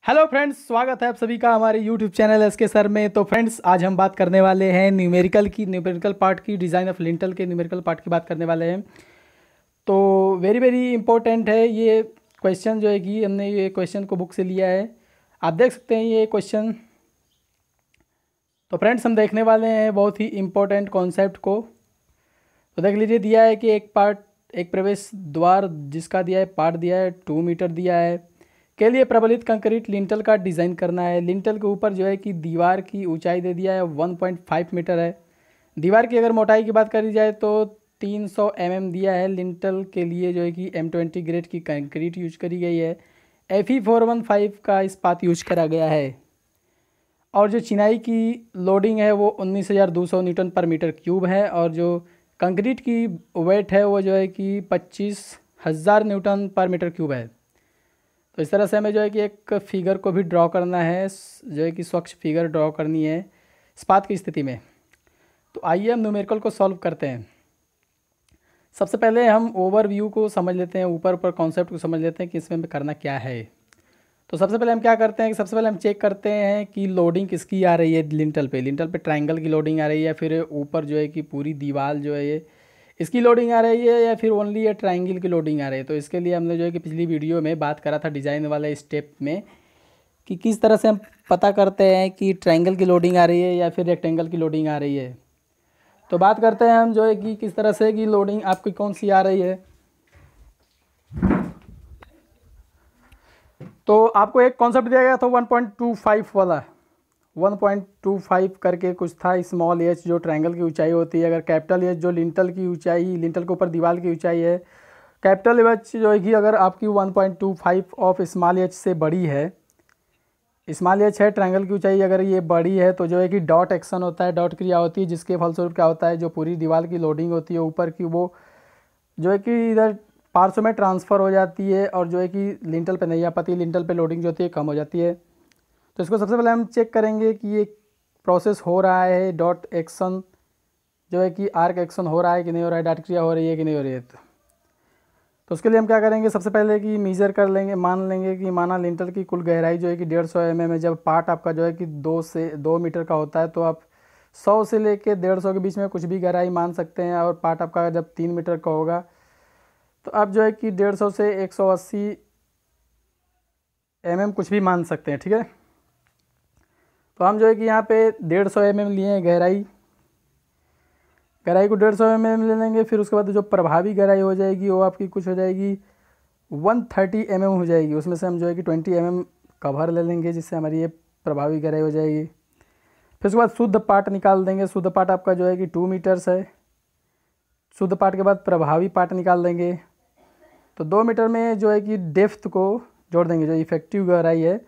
Hello friends, स्वागत है आप सभी का हमारे यूट्यूब चैनल एसके सर में। तो फ्रेंड्स, आज हम बात करने वाले हैं न्यूमेरिकल पार्ट की, डिज़ाइन ऑफ लिंटल के न्यूमेरिकल पार्ट की बात करने वाले हैं। तो वेरी वेरी इंपॉर्टेंट है ये क्वेश्चन जो है कि हमने ये क्वेश्चन को बुक से लिया है। आप देख सकते हैं ये क्वेश्चन। तो फ्रेंड्स, हम देखने वाले हैं बहुत ही इम्पोर्टेंट कॉन्सेप्ट को। तो देख लीजिए, दिया है कि एक प्रवेश द्वार जिसका दिया है पार्ट दिया है 2 मीटर दिया है के लिए प्रबलित कंक्रीट लिंटल का डिज़ाइन करना है। लिंटल के ऊपर जो है कि दीवार की ऊंचाई दे दिया है 1.5 मीटर है। दीवार की अगर मोटाई की बात करी जाए तो 300 mm दिया है। लिंटल के लिए जो है कि M20 ग्रेड की कंक्रीट यूज करी गई है। Fe415 का इस्पात यूज करा गया है। और जो चिनाई की लोडिंग है वो 19,200 न्यूटन पर मीटर क्यूब है। और जो कंक्रीट की वेट है वो जो है कि 25,000 न्यूटन पर मीटर क्यूब है। तो इस तरह से हमें जो है कि एक फिगर को भी ड्रॉ करना है, जो है कि स्वच्छ फिगर ड्रॉ करनी है इस्पात की स्थिति में। तो आइए हम न्यूमेरिकल को सॉल्व करते हैं। सबसे पहले हम ओवरव्यू को समझ लेते हैं, ऊपर ऊपर कॉन्सेप्ट को समझ लेते हैं कि इसमें हमें करना क्या है। तो सबसे पहले हम क्या करते हैं कि सबसे पहले हम चेक करते हैं कि लोडिंग किसकी आ रही है। लिंटल पे ट्रायंगल की लोडिंग आ रही है, फिर ऊपर जो है कि पूरी दीवार जो है ये इसकी लोडिंग आ रही है, या फिर ओनली ये ट्रायंगल की लोडिंग आ रही है। तो इसके लिए हमने जो है कि पिछली वीडियो में बात करा था डिज़ाइन वाले स्टेप में कि किस तरह से हम पता करते हैं कि ट्रायंगल की लोडिंग आ रही है या फिर रेक्टेंगल की लोडिंग आ रही है। तो बात करते हैं हम जो है कि किस तरह से कि लोडिंग आपकी कौन सी आ रही है। तो आपको एक कॉन्सेप्ट दिया गया था 1.25 वाला, 1.25 करके कुछ था। स्मॉल एच जो ट्रायंगल की ऊंचाई होती है, अगर कैपिटल एच जो लिंटल की ऊंचाई, लिंटल के ऊपर दीवार की ऊंचाई है, कैपिटल एच जो है कि अगर आपकी 1.25 ऑफ स्मॉल एच से बड़ी है, स्मॉल एच है ट्रायंगल की ऊंचाई, अगर ये बड़ी है तो जो है कि डॉट एक्शन होता है, डॉट क्रिया होती है, जिसके फलस्वरूप क्या होता है, जो पूरी दीवार की लोडिंग होती है ऊपर की वो जो है कि इधर पार्श्व में ट्रांसफ़र हो जाती है, और जो है कि लिंटल पे नहीं आ पाती, लिंटल पे लोडिंग जो होती है कम हो जाती है। तो इसको सबसे पहले हम चेक करेंगे कि ये प्रोसेस हो रहा है, डॉट एक्शन जो है कि आर्क एक्शन हो रहा है कि नहीं हो रहा है, डॉट क्रिया हो रही है कि नहीं हो रही है। तो उसके लिए हम क्या करेंगे, सबसे पहले कि मेजर कर लेंगे, मान लेंगे कि माना लिंटल की कुल गहराई जो है कि 150 mm है। जब पार्ट आपका जो है कि 2 मीटर का होता है तो आप 100 से लेके 150 के बीच में कुछ भी गहराई मान सकते हैं। और पार्ट आपका जब 3 मीटर का होगा तो आप जो है कि 150 से 180 mm कुछ भी मान सकते हैं, ठीक है। तो हम जो है कि यहाँ पे 150 mm लिए हैं गहराई को 150 mm ले लेंगे। फिर उसके बाद जो प्रभावी गहराई हो जाएगी वो आपकी कुछ हो जाएगी 130 mm हो जाएगी। उसमें से हम जो है कि 20 mm कवर ले लेंगे, जिससे हमारी ये प्रभावी गहराई हो जाएगी। फिर उसके बाद शुद्ध पार्ट निकाल देंगे। शुद्ध पार्ट आपका जो है कि 2 मीटर्स है। शुद्ध पार्ट के बाद प्रभावी पार्ट निकाल देंगे। तो 2 मीटर में जो है कि डेप्थ को जोड़ देंगे, जो इफेक्टिव गहराई है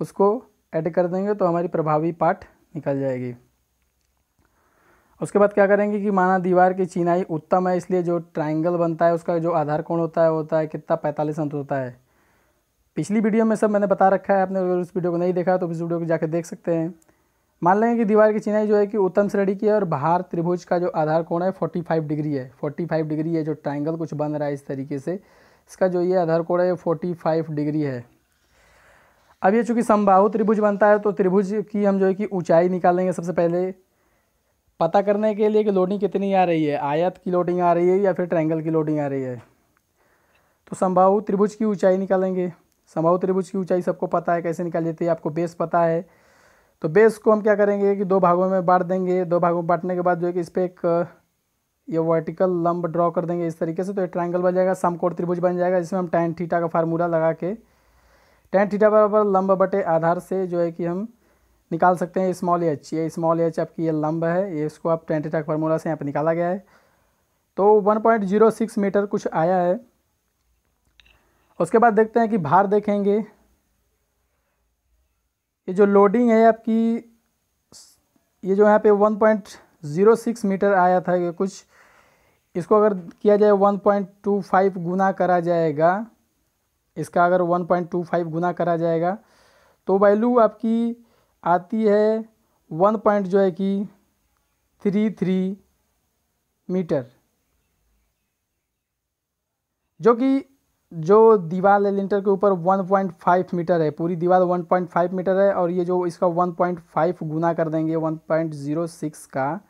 उसको ऐड कर देंगे, तो हमारी प्रभावी पार्ट निकल जाएगी। उसके बाद क्या करेंगे कि माना दीवार की चिनाई उत्तम है, इसलिए जो ट्रायंगल बनता है उसका जो आधार कोण होता है कितना, 45 अंश होता है। पिछली वीडियो में सब मैंने बता रखा है, आपने अगर उस वीडियो को नहीं देखा तो इस वीडियो को जाकर देख सकते हैं। मान लेंगे कि दीवार की चिनाई जो है कि उत्तम श्रेणी की है, और बाहर त्रिभुज का जो आधार कोण है 45 डिग्री है। 45 डिग्री है, जो ट्रायंगल कुछ बन रहा है इस तरीके से, इसका जो ये आधार कोण है 45 डिग्री है। अब ये चूँकि समबाहु त्रिभुज बनता है तो त्रिभुज की हम जो है कि ऊंचाई निकालेंगे सबसे पहले, पता करने के लिए कि लोडिंग कितनी आ रही है, आयत की लोडिंग आ रही है या फिर ट्रायंगल की लोडिंग आ रही है। तो समबाहु त्रिभुज की ऊंचाई निकालेंगे। समबाहु त्रिभुज की ऊंचाई सबको पता है, कैसे निकाल लेते हैं, आपको बेस पता है। तो बेस को हम क्या करेंगे कि 2 भागों में बांट देंगे। 2 भागों में बांटने के बाद जो है कि इस पर एक ये वर्टिकल लंब ड्रॉ कर देंगे इस तरीके से, तो ये ट्रायंगल बन जाएगा, समकोण त्रिभुज बन जाएगा, जिसमें हम tan थीटा का फार्मूला लगा के tan थीटा बराबर लंब बटे आधार से जो है कि हम निकाल सकते हैं स्मॉल एच। ये स्मॉल एच आपकी ये लंब है, ये इसको आप tan थीटा का फार्मूला से यहाँ पे निकाला गया है। तो 1.06 मीटर कुछ आया है। उसके बाद देखते हैं कि भार देखेंगे। ये जो लोडिंग है आपकी, ये जो यहाँ पे 1.06 मीटर आया था ये कुछ, इसको अगर किया जाए 1.25 गुना करा जाएगा, इसका अगर 1.25 गुना करा जाएगा तो वैल्यू आपकी आती है 1 पॉइंट जो है कि 33 मीटर, जो कि जो दीवार है लिंटर के ऊपर 1.5 मीटर है, पूरी दीवार 1.5 मीटर है, और ये जो इसका 1.5 गुना कर देंगे 1.06 का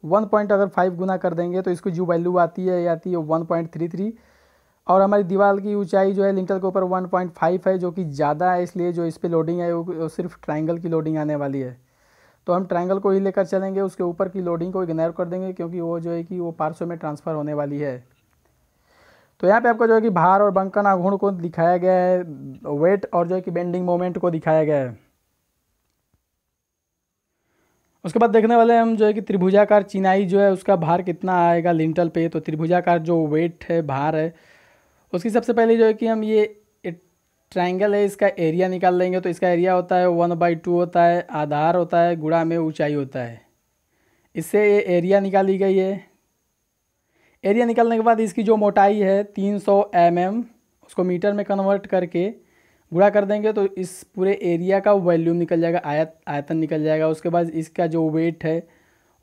1 पॉइंट अगर 5 गुना कर देंगे तो इसको जो वैल्यू आती है ये आती है 1.33। और हमारी दीवार की ऊंचाई जो है लिंटर के ऊपर 1.5 है, जो कि ज़्यादा है, इसलिए जो इस पर लोडिंग है वो सिर्फ ट्रायंगल की लोडिंग आने वाली है। तो हम ट्रायंगल को ही लेकर चलेंगे, उसके ऊपर की लोडिंग को इग्नोर कर देंगे क्योंकि वो जो है कि वो पार्श्व में ट्रांसफ़र होने वाली है। तो यहाँ पे आपको जो है कि भार और बंकन आघूर्ण को दिखाया गया है, वेट और जो है कि बेंडिंग मोमेंट को दिखाया गया है। उसके बाद देखने वाले हैं हम जो है कि त्रिभुजाकार चिनाई जो है उसका भार कितना आएगा लिंटल पे। तो त्रिभुजाकार जो वेट है, भार है, उसकी सबसे पहले जो है कि हम ये ट्रायंगल है, इसका एरिया निकाल लेंगे। तो इसका एरिया होता है 1/2 होता है, आधार होता है, गुणा में ऊंचाई होता है। इससे ये एरिया निकाली गई है। एरिया निकालने के बाद इसकी जो मोटाई है 300 mm, उसको मीटर में कन्वर्ट करके गुणा कर देंगे तो इस पूरे एरिया का वॉल्यूम निकल जाएगा, आयतन निकल जाएगा। उसके बाद इसका जो वेट है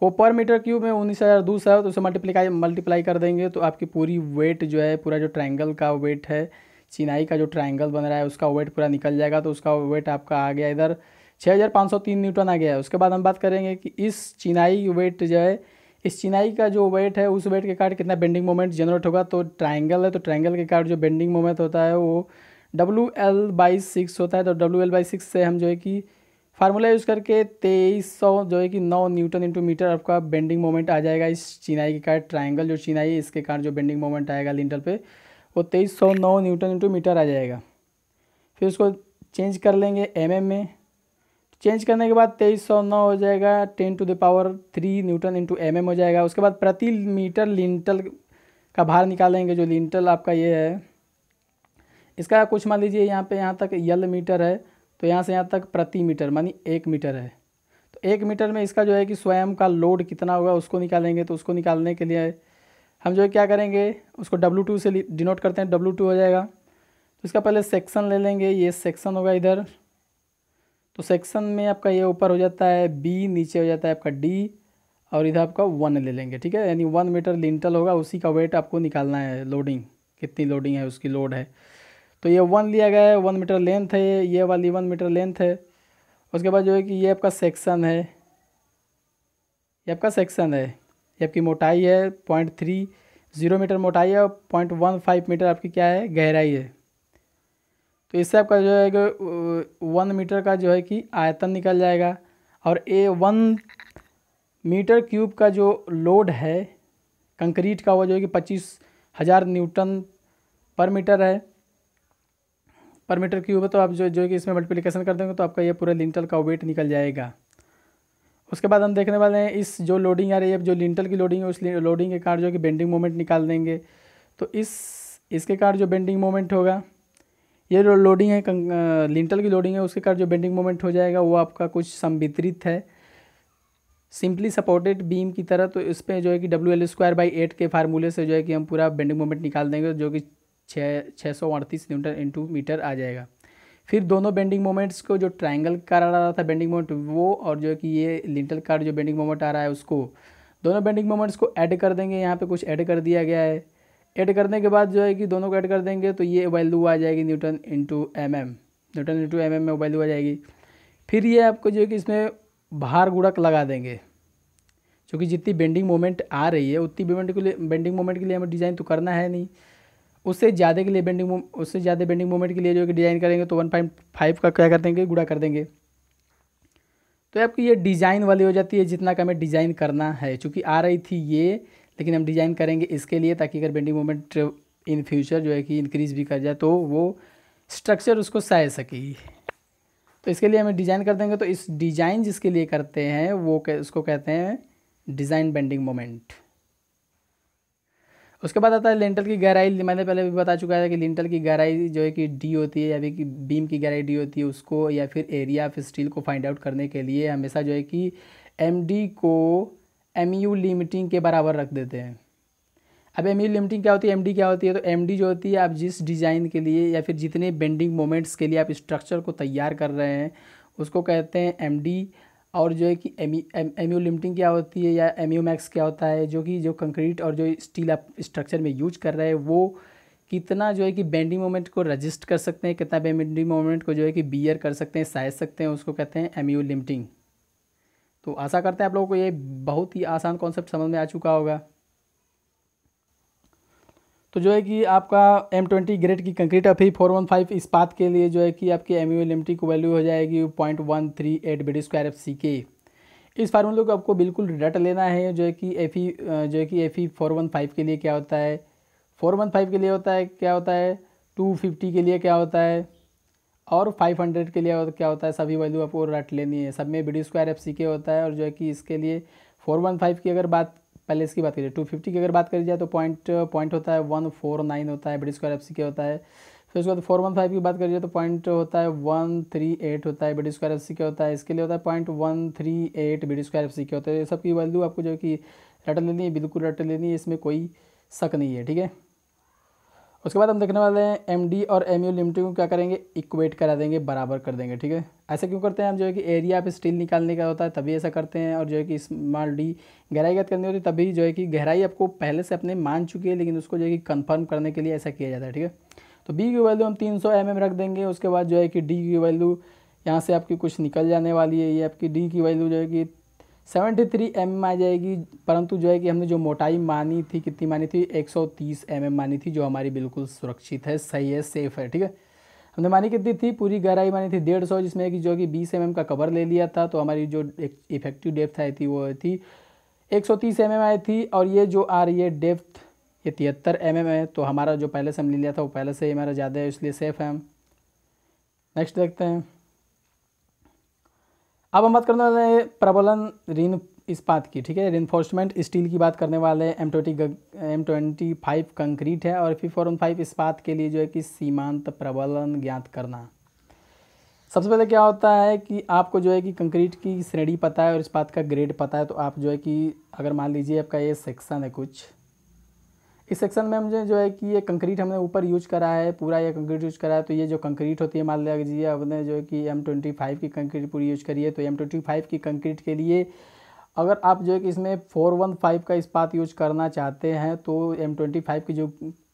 वो पर मीटर क्यूब में 19,200 है, तो उसे मल्टीप्लाई कर देंगे तो आपकी पूरी वेट जो है, पूरा जो ट्रायंगल का वेट है, चिनाई का जो ट्रायंगल बन रहा है उसका वेट पूरा निकल जाएगा। तो उसका वेट आपका आ गया इधर 6,503 न्यूटन आ गया है। उसके बाद हम बात करेंगे कि इस चिनाई वेट जो है, इस चिनाई का जो वेट है उस वेट के कारण कितना बेंडिंग मोमेंट जनरेट होगा। तो ट्रायंगल है, तो ट्रायंगल के कारण जो बेंडिंग मोमेंट होता है वो WL/6 होता है। तो WL/6 से हम जो है कि फार्मूला यूज़ करके 2300 जो है कि 9 न्यूटन इंटू मीटर आपका बेंडिंग मोमेंट आ जाएगा इस चिनाई के कारण। ट्रायंगल जो चिनाई है इसके कारण जो बेंडिंग मोमेंट आएगा लिंटल पे वो 2309 न्यूटन इंटू मीटर आ जाएगा। फिर उसको चेंज कर लेंगे mm में। चेंज करने के बाद 2309 हो जाएगा 10⁻³ न्यूटन इंटू mm हो जाएगा। उसके बाद प्रति मीटर लिंटल का भार निकालेंगे। जो लिंटल आपका ये है, इसका कुछ मान लीजिए यहाँ पे यहाँ तक यल मीटर है, तो यहाँ से यहाँ तक प्रति मीटर मानी 1 मीटर है। तो 1 मीटर में इसका जो है कि स्वयं का लोड कितना होगा उसको निकालेंगे। तो उसको निकालने के लिए हम जो है क्या करेंगे, उसको W2 से डिनोट करते हैं, W2 हो जाएगा। तो इसका पहले सेक्शन ले लेंगे, ये सेक्शन होगा इधर। तो सेक्शन में आपका ये ऊपर हो जाता है B, नीचे हो जाता है आपका D, और इधर आपका 1 ले लेंगे, ठीक है। यानी 1 मीटर लिंटल होगा, उसी का वेट आपको निकालना है, लोडिंग कितनी लोडिंग है उसकी लोड है। तो ये 1 लिया गया है, 1 मीटर लेंथ है, ये वाली 1 मीटर लेंथ है। उसके बाद जो है कि ये आपका सेक्शन है, ये आपका सेक्शन है, ये आपकी मोटाई है 0.30 मीटर मोटाई है, और 0.15 मीटर आपकी क्या है, गहराई है। तो इससे आपका जो है कि 1 मीटर का जो है कि आयतन निकल जाएगा। और 1 मीटर क्यूब का जो लोड है कंक्रीट का वो जो है कि 25,000 न्यूटन पर मीटर है, पर मीटर क्यूब है। तो आप जो है कि इसमें मल्टीप्लिकेशन कर देंगे तो आपका ये पूरा लिंटल का वेट निकल जाएगा। उसके बाद हम देखने वाले हैं इस जो लोडिंग आ रही है, जो लिंटल की लोडिंग है, उस लोडिंग के कारण जो कि बेंडिंग मोमेंट निकाल देंगे। तो इसके कारण जो बेंडिंग मोमेंट होगा, ये जो लोडिंग है लिंटल की लोडिंग है, उसके कारण जो बेंडिंग मोमेंट हो जाएगा वो आपका कुछ संवितरित है, सिंपली सपोर्टेड बीम की तरह। तो इस पर जो है कि WL²/8 के फार्मूले से जो है कि हम पूरा बेंडिंग मोमेंट निकाल देंगे, जो कि 638 न्यूटन इंटू मीटर आ जाएगा। फिर दोनों बेंडिंग मोमेंट्स को, जो ट्रायंगल का आ रहा था बेंडिंग मोमेंट वो, और जो है कि ये लिंटल का जो बेंडिंग मोमेंट आ रहा है उसको, दोनों बेंडिंग मोमेंट्स को ऐड कर देंगे। यहाँ पे कुछ ऐड कर दिया गया है। ऐड करने के बाद जो है कि दोनों को ऐड कर देंगे तो ये वैल्यू आ जाएगी न्यूटन इंटू mm में वैल्यू आ जाएगी। फिर ये आपको जो है कि इसमें भार गुणक लगा देंगे, क्योंकि जितनी बेंडिंग मोमेंट आ रही है उतनी बेंडिंग मोमेंट के लिए हमें डिज़ाइन तो करना है नहीं, उससे ज़्यादा के लिए बेंडिंग मोमेंट के लिए जो कि डिज़ाइन करेंगे तो 1.5 का क्या कर देंगे, गुणा कर देंगे। तो आपकी ये डिज़ाइन वाली हो जाती है, जितना का हमें डिज़ाइन करना है। चूँकि आ रही थी ये, लेकिन हम डिज़ाइन करेंगे इसके लिए, ताकि अगर बेंडिंग मोमेंट इन फ्यूचर जो है कि इंक्रीज़ भी कर जाए तो वो स्ट्रक्चर उसको सह सके। तो इसके लिए हमें डिज़ाइन कर देंगे। तो इस डिज़ाइन जिसके लिए करते हैं वो उसको कहते हैं डिज़ाइन बेंडिंग मोमेंट। उसके बाद आता है लिंटल की गहराई। मैंने पहले भी बता चुका है कि लिंटल की गहराई जो है कि D होती है, या फिर कि बीम की गहराई D होती है, उसको या फिर एरिया ऑफ स्टील को फाइंड आउट करने के लिए हमेशा जो है कि MD को MU लिमिटिंग के बराबर रख देते हैं। अब MU लिमिटिंग क्या होती है, MD क्या होती है? तो MD जो होती है, आप जिस डिज़ाइन के लिए या फिर जितने बेंडिंग मोमेंट्स के लिए आप स्ट्रक्चर को तैयार कर रहे हैं उसको कहते हैं MD। और जो है कि MU लिमिटिंग क्या होती है या MU मैक्स क्या होता है, जो कि जो कंक्रीट और जो स्टील आप स्ट्रक्चर में यूज कर रहे हैं वो कितना जो है कि बेंडिंग मोमेंट को रजिस्ट कर सकते हैं, कितना बेंडिंग मोमेंट को जो है कि बियर कर सकते हैं, सह सकते हैं, उसको कहते हैं एमयू लिमिटिंग। तो आशा करते हैं आप लोगों को ये बहुत ही आसान कॉन्सेप्ट समझ में आ चुका होगा। तो जो है कि आपका M20 ग्रेड की कंक्रीट Fe415 इस्पात के लिए जो है कि आपकी एमयू लिमिटिंग की वैल्यू हो जाएगी 0.138 BD²FCK। इस फार्मूले को आपको बिल्कुल रट लेना है। जो है कि Fe415 के लिए क्या होता है, 415 के लिए होता है क्या होता है, 250 के लिए क्या होता है, और 500 के लिए क्या होता है। सभी वैल्यू आपको रट लेनी है। सब में BD²FCK होता है। और जो है कि इसके लिए 415 की अगर बात, पहले इसकी बात करिए, 250 की अगर बात करी जाए तो पॉइंट होता है 149 होता है, BD²FCK होता है। फिर उसके बाद 415 की बात करिए तो पॉइंट होता है 138 होता है, BD²FCK होता है। इसके लिए होता है 0.138 BD²FCK होता है। ये सब की वैल्यू आपको जो है कि रट लेनी है, बिल्कुल रट लेनी है, इसमें कोई शक नहीं है, ठीक है। उसके बाद हम देखने वाले हैं एमडी और एमयू लिमिटिंग को क्या करेंगे, इक्वेट करा देंगे, बराबर कर देंगे, ठीक है। ऐसा क्यों करते हैं हम, जो है कि एरिया पे स्टील निकालने का होता है तभी ऐसा करते हैं। और जो है कि स्मॉल डी गहराई ज्ञात करनी होती है तभी जो है कि गहराई आपको पहले से अपने मान चुकी है, लेकिन उसको जो है कि कंफर्म करने के लिए ऐसा किया जाता है, ठीक है। तो बी की वैल्यू हम 300 mm रख देंगे। उसके बाद जो है कि डी की वैल्यू यहाँ से आपकी कुछ निकल जाने वाली है। ये आपकी डी की वैल्यू जो है कि 73 mm आ जाएगी। परंतु जो है कि हमने जो मोटाई मानी थी, कितनी मानी थी, 130 mm मानी थी, जो हमारी बिल्कुल सुरक्षित है, सही है, सेफ है, ठीक है। हमने मानी कितनी थी, पूरी गहराई मानी थी 150, जिसमें कि जो कि 20 mm का कवर ले लिया था। तो हमारी जो इफेक्टिव डेप्थ आई थी वो थी 130 mm आई थी। और ये जो आ रही है डेप्थ, ये 73 mm है। तो हमारा जो पहले से हम ले लिया था वो पहले से ही हमारा ज़्यादा है, इसलिए सेफ़ है हम। नेक्स्ट देखते हैं। अब हम बात करने वाले हैं प्रबलन रिन इस्पात की, ठीक है। रिइंफोर्समेंट स्टील की बात करने वाले हैं। M25 कंक्रीट है और Fe415 इस्पात के लिए जो है कि सीमांत प्रबलन ज्ञात करना। सबसे पहले क्या होता है कि आपको जो है कि कंक्रीट की श्रेणी पता है और इस्पात का ग्रेड पता है। तो आप जो है कि अगर मान लीजिए आपका ये सेक्शन है कुछ, इस सेक्शन में मुझे जो है कि ये कंक्रीट हमने ऊपर यूज करा है, पूरा ये कंक्रीट यूज करा है। तो ये जो कंक्रीट होती है, मान लीजिए आपने जो है कि M25 की कंक्रीट पूरी यूज करी है। तो M25 की कंक्रीट के लिए अगर आप जो है कि इसमें 415 का इस्पात यूज करना चाहते हैं तो M25 की जो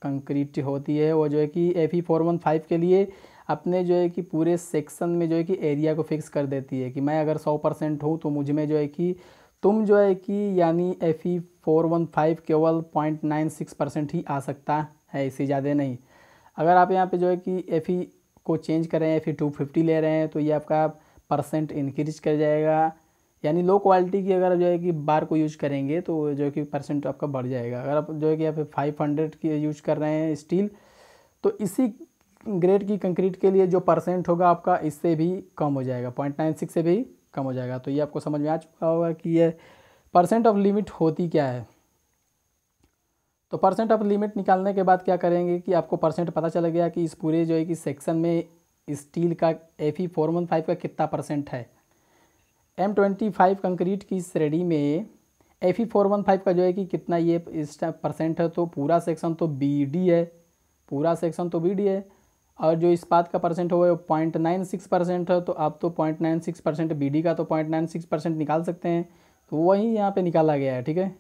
कंक्रीट होती है वो जो है कि Fe415 के लिए अपने जो है कि पूरे सेक्शन में जो है कि एरिया को फिक्स कर देती है कि मैं अगर 100% हूँ तो मुझ में जो है कि तुम जो है कि यानी Fe415 केवल 0.96% ही आ सकता है, इससे ज़्यादा नहीं। अगर आप यहाँ पे जो है कि Fe को चेंज करें, Fe250 ले रहे हैं तो ये आपका परसेंट इंक्रीज कर जाएगा। यानी लो क्वालिटी की अगर जो है कि बार को यूज करेंगे तो जो है कि परसेंट आपका बढ़ जाएगा। अगर आप जो है कि यहाँ पे 500 की यूज कर रहे हैं स्टील, तो इसी ग्रेड की कंक्रीट के लिए जो परसेंट होगा आपका इससे भी कम हो जाएगा, 0.96 से भी कम हो जाएगा। तो ये आपको समझ में आ चुका होगा कि ये परसेंट ऑफ लिमिट होती क्या है। तो परसेंट ऑफ लिमिट निकालने के बाद क्या करेंगे कि आपको परसेंट पता चला गया कि इस पूरे जो है कि सेक्शन में स्टील का Fe415 का कितना परसेंट है। M25 कंक्रीट की श्रेणी में Fe415 का जो है कि कितना ये इस परसेंट है। तो पूरा सेक्शन तो BD है, पूरा सेक्शन तो BD है। और जो इस्पात का परसेंट हो वो 0.96% है। तो आप तो 0.96% BD का तो 0.96% निकाल सकते हैं। तो वही यहाँ पे निकाला गया है, ठीक है।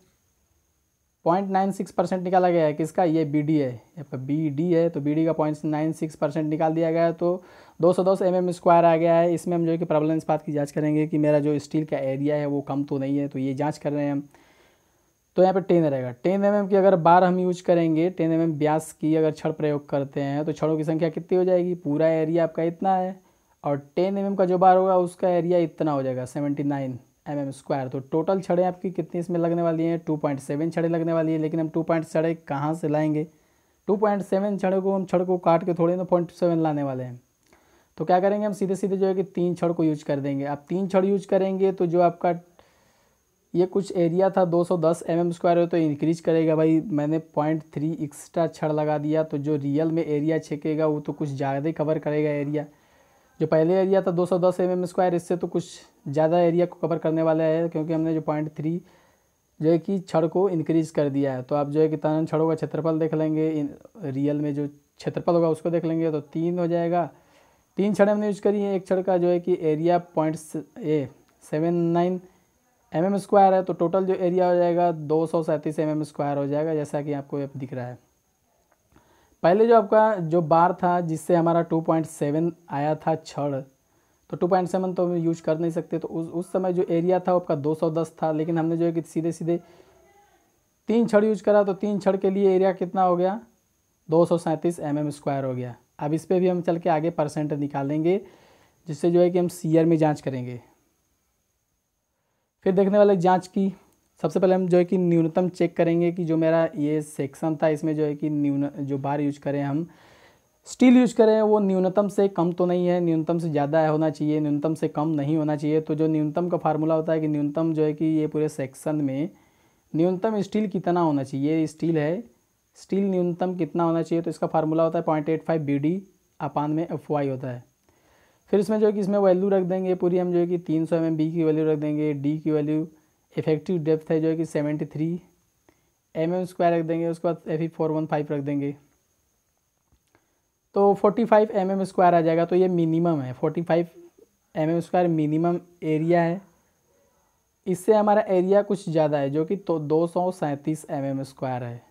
0.96% निकाला गया है किसका, ये BD है, आपका BD है। तो BD का 0.96% निकाल दिया गया है। तो 210 mm² आ गया है। इसमें हम जो है कि प्रबलन इस्पात की जांच करेंगे कि मेरा जो स्टील का एरिया है वो कम तो नहीं है। तो ये जांच कर रहे हैं हम। तो यहाँ पे 10 रहेगा। 10 mm की अगर बार हम यूज करेंगे, 10 mm व्यास की अगर छड़ प्रयोग करते हैं तो छड़ों की संख्या कितनी हो जाएगी, पूरा एरिया आपका इतना है। और 10 mm का जो बार होगा उसका एरिया इतना हो जाएगा 79 mm²। तो टोटल छड़ें आपकी कितनी इसमें लगने वाली हैं, 2.7 छड़ें लगने वाली है। लेकिन हम 2.7 छड़ें कहाँ से लाएंगे, 2.7 छड़ों को हम छड़ को काट के थोड़े ना 0.7 लाने वाले हैं। तो क्या करेंगे हम, सीधे सीधे जो है कि 3 छड़ को यूज कर देंगे। आप 3 छड़ यूज करेंगे तो जो आपका ये कुछ एरिया था 210 mm² है तो इंक्रीज करेगा। भाई मैंने 0.3 एक्स्ट्रा छड़ लगा दिया तो जो रियल में एरिया छेकेगा वो तो कुछ ज़्यादा ही कवर करेगा एरिया। जो पहले एरिया था 210 mm², इससे तो कुछ ज़्यादा एरिया को कवर करने वाला है, क्योंकि हमने जो 0.3 जो है कि छड़ को इंक्रीज कर दिया है। तो आप जो है कि तन छड़ों का क्षेत्रफल देख लेंगे, रियल में जो क्षेत्रफल होगा उसको देख लेंगे तो 3 हो जाएगा। 3 छड़ें हमने यूज करी हैं। एक छड़ का जो है कि एरिया 0.79 mm² है। तो टोटल जो एरिया हो जाएगा 237 mm² हो जाएगा, जैसा कि आपको दिख रहा है। पहले जो आपका जो बार था जिससे हमारा 2.7 आया था छड़, तो 2.7 तो हम यूज कर नहीं सकते, तो उस समय जो एरिया था वो आपका 210 था, लेकिन हमने जो है कि सीधे सीधे 3 छड़ यूज करा, तो 3 छड़ के लिए एरिया कितना हो गया, 237 mm² हो गया। अब इस पर भी हम चल के आगे परसेंट निकालेंगे, जिससे जो है कि हम सीआर में जांच करेंगे। फिर देखने वाले जांच की, सबसे पहले हम जो है कि न्यूनतम चेक करेंगे कि जो मेरा ये सेक्शन था इसमें जो है कि जो बार यूज करें हम स्टील यूज करें वो न्यूनतम से कम तो नहीं है, न्यूनतम से ज़्यादा होना चाहिए, न्यूनतम से कम नहीं होना चाहिए। तो जो न्यूनतम का फार्मूला होता है कि न्यूनतम जो है कि ये पूरे सेक्शन में न्यूनतम स्टील कितना होना चाहिए, ये स्टील है, स्टील न्यूनतम कितना होना चाहिए, तो इसका फार्मूला होता है 0.85 BD/FY होता है। फिर इसमें जो है कि इसमें वैल्यू रख देंगे पूरी हम जो है कि 300 mm बी की वैल्यू रख देंगे, डी की वैल्यू इफेक्टिव डेप्थ है जो है कि 73 mm² रख देंगे, उसके बाद Fe415 रख देंगे, तो 45 mm² आ जाएगा। तो ये मिनिमम है, 45 mm² मिनिमम एरिया है। इससे हमारा एरिया कुछ ज़्यादा है जो कि तो 237 mm² है,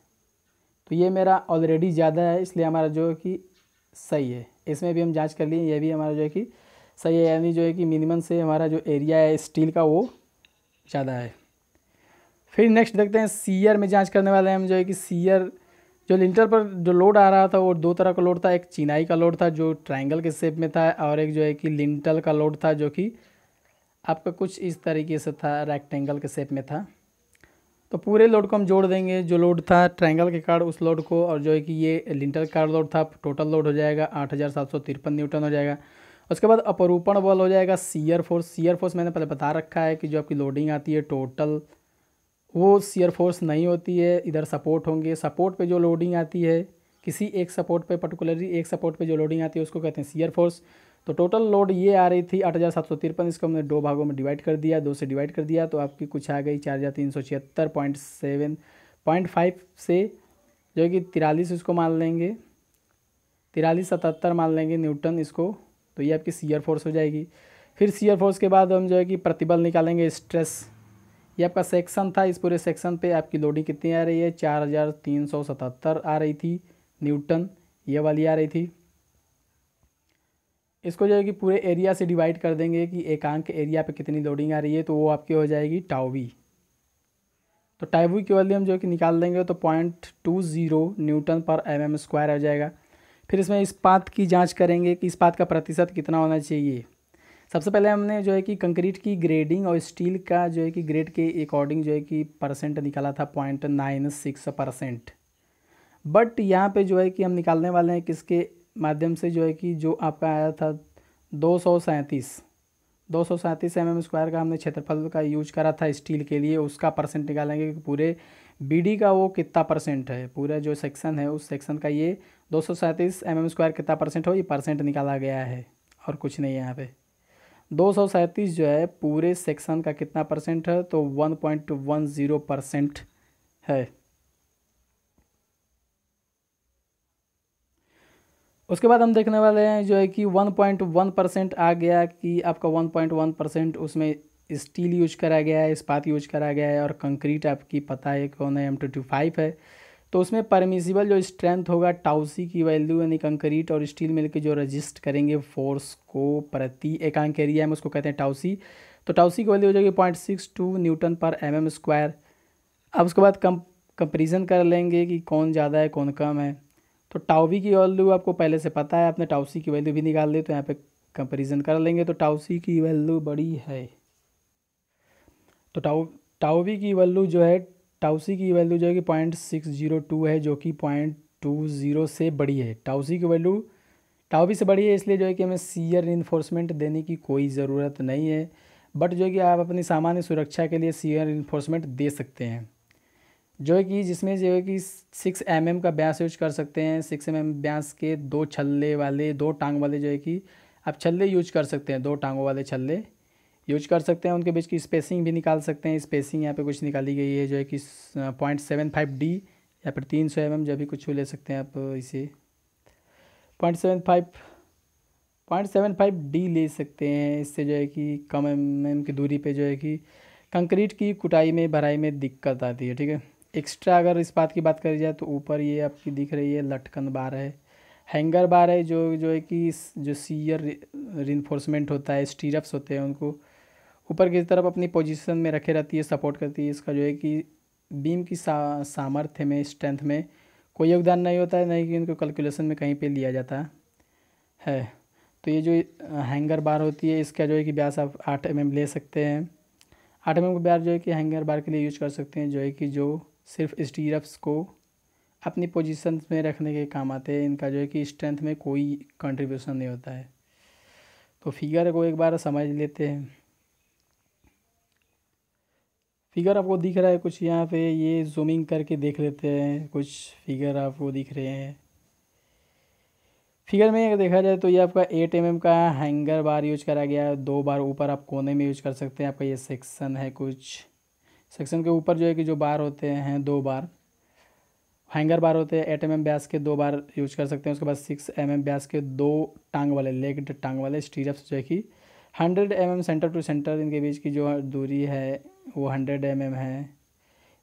तो ये मेरा ऑलरेडी ज़्यादा है, इसलिए हमारा जो है कि सही है। इसमें भी हम जांच कर लिए, ये भी हमारा जो है कि सही है, यानी जो है कि मिनिमम से हमारा जो एरिया है स्टील का वो ज़्यादा है। फिर नेक्स्ट देखते हैं सीयर में जांच करने वाले हैं हम जो है कि सीयर जो लिंटर पर जो लोड आ रहा था वो 2 तरह का लोड था, एक चिनाई का लोड था जो ट्रायंगल के शेप में था, और एक जो है कि लिंटल का लोड था जो कि आपका कुछ इस तरीके से था, रेक्टेंगल के शेप में था। तो पूरे लोड को हम जोड़ देंगे, जो लोड था ट्रायंगल के कार्ड उस लोड को, और जो है कि ये लिंटर का लोड था, टोटल लोड हो जाएगा 8753 न्यूटन हो जाएगा। उसके बाद अपरूपण बल हो जाएगा सीयर फोर्स। सीयर फोर्स मैंने पहले बता रखा है कि जो आपकी लोडिंग आती है टोटल वो सीयर फोर्स नहीं होती है, इधर सपोर्ट होंगे, सपोर्ट पे जो लोडिंग आती है किसी एक सपोर्ट पे, पर्टिकुलरली एक सपोर्ट पे जो लोडिंग आती है उसको कहते हैं सीयर फोर्स। तो टोटल लोड ये आ रही थी 8753, इसको हमने 2 भागों में डिवाइड कर दिया, 2 से डिवाइड कर दिया, तो आपकी कुछ आ गई 4376.7.5 से जो है कि 43 इसको मान लेंगे, 4377 मान लेंगे न्यूटन इसको, तो ये आपकी सीयर फोर्स हो जाएगी। फिर सीयर फोर्स के बाद हम जो है कि प्रतिबल निकालेंगे, स्ट्रेस। ये आपका सेक्शन था, इस पूरे सेक्शन पे आपकी लोडिंग कितनी आ रही है, 4377 आ रही थी न्यूटन, ये वाली आ रही थी। इसको जो है कि पूरे एरिया से डिवाइड कर देंगे कि एकांक एरिया पे कितनी लोडिंग आ रही है, तो वो आपकी हो जाएगी टाउ-वी। तो टाउ-वी की वैल्यू हम जो है कि निकाल देंगे, तो 0.20 Nm/mm² आ जाएगा। फिर इसमें इस्पात की जांच करेंगे कि इस्पात का प्रतिशत कितना होना चाहिए। सबसे पहले हमने जो है कि कंक्रीट की ग्रेडिंग और स्टील का जो है कि ग्रेड के अकॉर्डिंग जो है कि परसेंट निकाला था 0.96%। बट यहाँ पे जो है कि हम निकालने वाले हैं किसके माध्यम से, जो है कि जो आपका आया था 237 mm² का हमने क्षेत्रफल का यूज करा था स्टील के लिए, उसका परसेंट निकालेंगे कि पूरे बीडी का वो कितना परसेंट है, पूरा जो सेक्शन है उस सेक्शन का ये 237 mm² कितना परसेंट हो, ये परसेंट निकाला गया है और कुछ नहीं है यहाँ पे। 237 जो है पूरे सेक्शन का कितना परसेंट है, तो 1.10% है। उसके बाद हम देखने वाले हैं जो है कि 1.1% आ गया, कि आपका 1.1% उसमें स्टील यूज करा गया है, इस्पात यूज करा गया है, और कंक्रीट आपकी पता है कौन है, M225 है। तो उसमें परमिसिबल जो स्ट्रेंथ होगा टाउ-सी की वैल्यू, यानी कंक्रीट और स्टील मिलकर जो रजिस्ट करेंगे फोर्स को प्रति एकांक एरिया में, उसको कहते हैं टाउ-सी। तो टाउ-सी की वैल्यू हो जाएगी 0.62 Nm/mm²। अब उसके बाद कंपेरिजन कर लेंगे कि कौन ज़्यादा है कौन कम है। तो टाउ-वी की वैल्यू आपको पहले से पता है, आपने टाउ-सी की वैल्यू भी निकाल ली, तो यहाँ पे कंपैरिजन कर लेंगे, तो टाउ-सी की वैल्यू बड़ी है, तो टाउ-वी की वैल्यू जो है, टाउ-सी की वैल्यू जो है कि 0.602 है, जो कि 0.20 से बड़ी है। टाउ-सी की वैल्यू टाउ-वी से बड़ी है, इसलिए जो है कि हमें सीयर रिइंफोर्समेंट देने की कोई ज़रूरत नहीं है। बट जो है कि आप अपनी सामान्य सुरक्षा के लिए सीयर रिइंफोर्समेंट दे सकते हैं, जो है कि जिसमें जो है कि 6 mm का ब्यास यूज कर सकते हैं। 6 mm ब्यास के 2 छल्ले वाले, 2 टांग वाले जो है कि आप छल्ले यूज कर सकते हैं, 2 टांगों वाले छल्ले यूज कर सकते हैं। उनके बीच की स्पेसिंग भी निकाल सकते हैं, स्पेसिंग यहाँ पे कुछ निकाली गई है जो है कि 0.75D या फिर 300 mm, जो भी कुछ ले सकते हैं आप इसे 0.75D ले सकते हैं। इससे जो है कि कम mm की दूरी पे जो है कि कंक्रीट की कुटाई में भराई में दिक्कत आती है, ठीक है। एक्स्ट्रा अगर इस बात की बात करी जाए तो ऊपर ये आपकी दिख रही है लटकन बार है, हैंगर बार है, जो है कि जो सीयर रिइंफोर्समेंट होता है, स्टीरप्स होते हैं, उनको ऊपर की तरफ अपनी पोजीशन में रखे रहती है, सपोर्ट करती है। इसका जो है कि बीम की सामर्थ्य में, स्ट्रेंथ में कोई योगदान नहीं होता है, नहीं कि इनको कैलकुलेशन में कहीं पे लिया जाता है। तो ये जो हैंगर बार होती है, इसका जो है कि व्यास आप 8 mm ले सकते हैं। 8 mm का व्यास जो है कि हैंगर बार के लिए यूज कर सकते हैं, जो है कि जो सिर्फ स्टीरप्स को अपनी पोजीशन में रखने के काम आते हैं। इनका जो है कि स्ट्रेंथ में कोई कंट्रीब्यूशन नहीं होता है। तो फिगर को एक बार समझ लेते हैं। फिगर आपको दिख रहा है कुछ यहाँ पे, ये जूमिंग करके देख लेते हैं। कुछ फिगर आपको दिख रहे हैं। फिगर में अगर देखा जाए तो ये आपका 8 mm का हैंगर बार यूज करा गया है। 2 बार ऊपर आप कोने में यूज कर सकते हैं। आपका ये सेक्शन है, कुछ सेक्शन के ऊपर जो है कि जो बार होते हैं 2 बार हैंगर बार होते हैं। 8 mm व्यास के 2 बार यूज कर सकते हैं। उसके बाद 6 mm व्यास के 2 टांग वाले, लेग्ड टांग वाले स्टीरप्स जो है कि 100 mm सेंटर टू सेंटर, इनके बीच की जो दूरी है वो 100 mm है,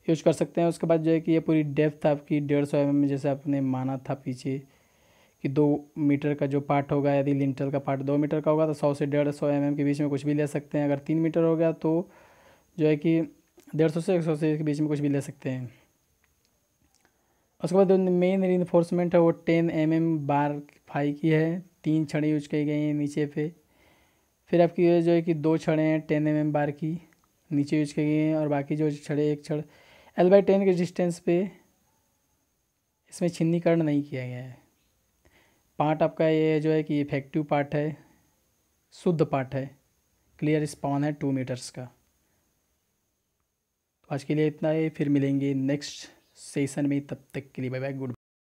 यूज कर सकते हैं। उसके बाद जो है कि ये पूरी डेप्थ आपकी 150 mm, जैसे आपने माना था पीछे कि 2 मीटर का जो पार्ट होगा, यदि लिंटल का पार्ट 2 मीटर का होगा तो 100 से 150 mm के बीच में कुछ भी ले सकते हैं। अगर 3 मीटर हो गया तो जो है कि 150 से 100 से के बीच में कुछ भी ले सकते हैं। उसके बाद जो मेन रीइंफोर्समेंट है वो 10 mm बार फाई की है। 3 छड़ें यूज की गई हैं नीचे पे। फिर आपकी ये जो है कि 2 छड़ें हैं 10 mm बार की नीचे यूज की गई हैं, और बाकी जो छड़े, एक छड़ L/10 के डिस्टेंस पे इसमें छिन्नीकरण नहीं किया गया है। पार्ट आपका ये जो है कि इफेक्टिव पार्ट है, शुद्ध पार्ट है, क्लियर स्पॉन है 2 मीटर्स का। तो आज के लिए इतना ही, फिर मिलेंगे नेक्स्ट सेशन में। तब तक के लिए बाय बाय, गुड।